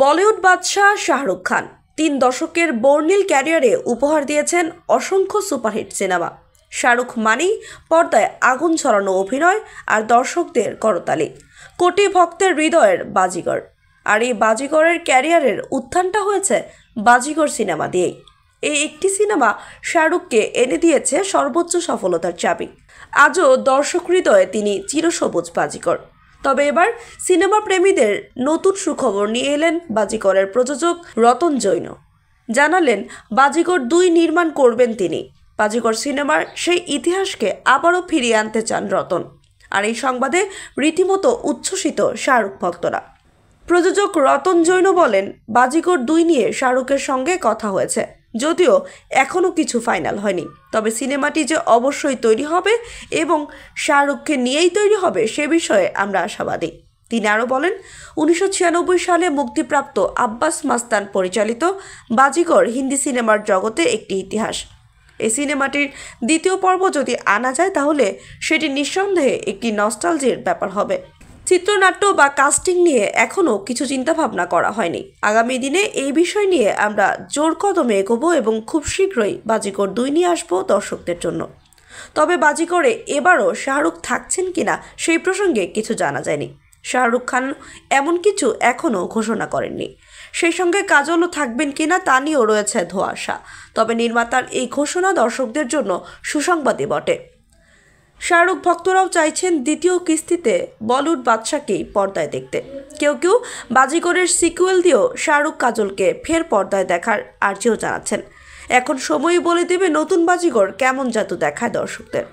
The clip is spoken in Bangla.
বলিউড বাদশাহ শাহরুখ খান 3 দশকের বর্ণিল ক্যারিয়ারে উপহার দিয়েছেন অসংখ্য সুপারহিট সিনেমা। শাহরুখ মানেই পর্দায় আগুন ছড়ানো অভিনয় আর দর্শকদের করতালি, কোটি ভক্তের হৃদয়ের বাজিগর। আর এই বাজিগরের ক্যারিয়ারের উত্থানটা হয়েছে বাজিগর সিনেমা দিয়েই। এই একটি সিনেমা শাহরুখকে এনে দিয়েছে সর্বোচ্চ সফলতার চাবি। আজও দর্শক হৃদয়ে তিনি চিরসবুজ বাজিগর। তবে এবার সিনেমা প্রেমীদের নতুন সুখবর নিয়ে এলেন বাজিগরের প্রযোজক রতন জৈন। জানালেন বাজিগর 2 নির্মাণ করবেন তিনি। বাজিগর সিনেমার সেই ইতিহাসকে আবারও ফিরিয়ে আনতে চান রতন। আর এই সংবাদে রীতিমতো উচ্ছ্বসিত শাহরুখ ভক্তরা। প্রযোজক রতন জৈন বলেন, বাজিগর 2 নিয়ে শাহরুখের সঙ্গে কথা হয়েছে, যদিও এখনও কিছু ফাইনাল হয়নি। তবে সিনেমাটি যে অবশ্যই তৈরি হবে এবং শাহরুখকে নিয়েই তৈরি হবে সে বিষয়ে আমরা আশাবাদী। তিনি আরও বলেন, 1996 সালে মুক্তিপ্রাপ্ত আব্বাস মাস্তান পরিচালিত বাজিগর হিন্দি সিনেমার জগতে একটি ইতিহাস। এই সিনেমাটির দ্বিতীয় পর্ব যদি আনা যায় তাহলে সেটি নিঃসন্দেহে একটি নস্টালজির ব্যাপার হবে। চিত্রনাট্য বা কাস্টিং নিয়ে এখনও কিছু চিন্তাভাবনা করা হয়নি। আগামী দিনে এই বিষয় নিয়ে আমরা জোর কদমে এগোবো এবং খুব শীঘ্রই বাজিগর 2 নিয়ে আসবো দর্শকদের জন্য। তবে বাজিগরে এবারও শাহরুখ থাকছেন কিনা সেই প্রসঙ্গে কিছু জানা যায়নি। শাহরুখ খান এমন কিছু এখনও ঘোষণা করেননি। সেই সঙ্গে কাজলও থাকবেন কিনা তা নিয়েও রয়েছে ধোঁয়াশা। তবে নির্মাতার এই ঘোষণা দর্শকদের জন্য সুসংবাদই বটে। শাহরুখ ভক্তরাও চাইছেন দ্বিতীয় কিস্তিতে বলিউড বাদশাকেই পর্দায় দেখতে। কেউ কেউ বাজিগরের সিকুয়েল দিয়েও শাহরুখ কাজলকে ফের পর্দায় দেখার আর্জিও জানাচ্ছেন। এখন সময়ই বলে দেবে নতুন বাজিগর কেমন জাদু দেখায় দর্শকদের।